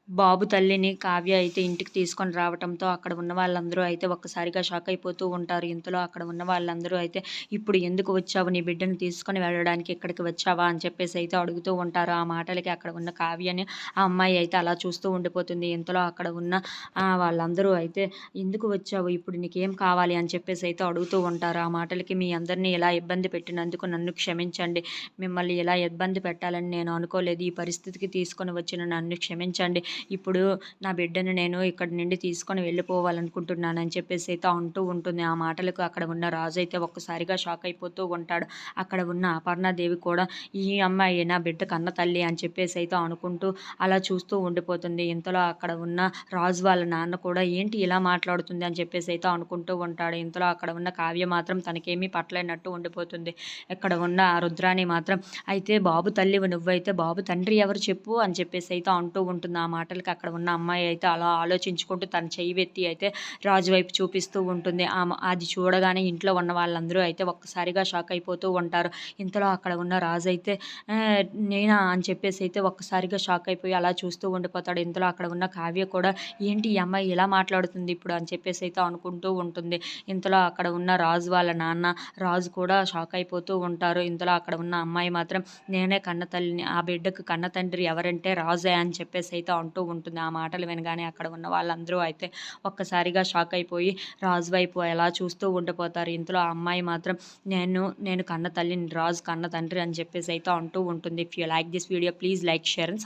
బాబు తల్లిని కావ్య అయితే ఇంటికి తీసుకొని రావటంతో అక్కడ ఉన్న వాళ్ళందరూ అయితే ఒక్కసారిగా షాక్ అయిపోతూ ఉంటారు. ఇంతలో అక్కడ ఉన్న వాళ్ళందరూ అయితే "ఇప్పుడు ఎందుకు వచ్చావు? నీ బిడ్డను తీసుకొని వెళ్ళడానికి ఇక్కడికి వచ్చావా?" అని చెప్పేసి అయితే అడుగుతూ ఉంటారు. ఆ మాటలకి అక్కడ ఉన్న కావ్యని ఆ అమ్మాయి అయితే అలా చూస్తూ ఉండిపోతుంది. ఇంతలో అక్కడ ఉన్న వాళ్ళందరూ అయితే "ఎందుకు వచ్చావు? ఇప్పుడు నీకేం కావాలి?" అని చెప్పేసి అయితే అడుగుతూ ఉంటారు. ఆ మాటలకి "మీ అందరిని ఇలా ఇబ్బంది పెట్టినందుకు నన్ను క్షమించండి. మిమ్మల్ని ఇలా ఇబ్బంది పెట్టాలని నేను అనుకోలేదు. ఈ పరిస్థితికి తీసుకొని వచ్చిన నన్ను క్షమించండి. ఇప్పుడు నా బిడ్డను నేను ఇక్కడి నుండి తీసుకొని వెళ్ళిపోవాలనుకుంటున్నానని చెప్పేసి అయితే అంటూ ఉంటుంది. ఆ మాటలకు అక్కడ ఉన్న రాజు అయితే ఒక్కసారిగా షాక్ అయిపోతూ ఉంటాడు. అక్కడ ఉన్న అపర్ణాదేవి కూడా ఈ అమ్మాయి నా బిడ్డ కన్న తల్లి అని చెప్పేసి అయితే అనుకుంటూ అలా చూస్తూ ఉండిపోతుంది. ఇంతలో అక్కడ ఉన్న రాజు వాళ్ళ నాన్న కూడా ఏంటి ఇలా మాట్లాడుతుంది అని చెప్పేసి అయితే అనుకుంటూ ఉంటాడు. ఇంతలో అక్కడ ఉన్న కావ్య మాత్రం తనకేమీ పట్టలేనట్టు ఉండిపోతుంది. ఇక్కడ ఉన్న ఆ రుద్రాణి మాత్రం అయితే బాబు తల్లివి నువ్వైతే బాబు తండ్రి ఎవరు చెప్పు అని చెప్పేసి అయితే అంటూ ఉంటుంది. ఆ మాటలకి అక్కడ ఉన్న అమ్మాయి అయితే అలా ఆలోచించుకుంటూ తన చెయ్యి ఎత్తి అయితే రాజు వైపు చూపిస్తూ ఉంటుంది. అది చూడగానే ఇంట్లో ఉన్న వాళ్ళందరూ అయితే ఒక్కసారిగా షాక్ అయిపోతూ ఉంటారు. ఇంతలో అక్కడ ఉన్న రాజు అయితే నేనా అని చెప్పేసి అయితే ఒక్కసారిగా షాక్ అయిపోయి అలా చూస్తూ ఉండిపోతాడు. ఇంతలో అక్కడ ఉన్న కావ్య కూడా ఏంటి ఈ అమ్మాయి ఇలా మాట్లాడుతుంది ఇప్పుడు అని చెప్పేసి అయితే అనుకుంటూ ఉంటుంది. ఇంతలో అక్కడ ఉన్న రాజు వాళ్ళ నాన్న రాజు కూడా షాక్ అయిపోతూ ఉంటారు. ఇంతలో అక్కడ ఉన్న అమ్మాయి మాత్రం నేనే కన్న తల్లిని, ఆ బిడ్డకు కన్న తండ్రి ఎవరంటే రాజే అని చెప్పేసి అయితే అంటూ ఉంటుంది. ఆ మాటలు వినగానే అక్కడ ఉన్న వాళ్ళందరూ అయితే ఒక్కసారిగా షాక్ అయిపోయి రాజు వైపు ఎలా చూస్తూ ఉండిపోతారు. ఇంతలో ఆ అమ్మాయి మాత్రం నేను కన్న తల్లిని, రాజు కన్న తండ్రి అని చెప్పేసి అయితే అంటూ ఉంటుంది. If you like this video please like, share and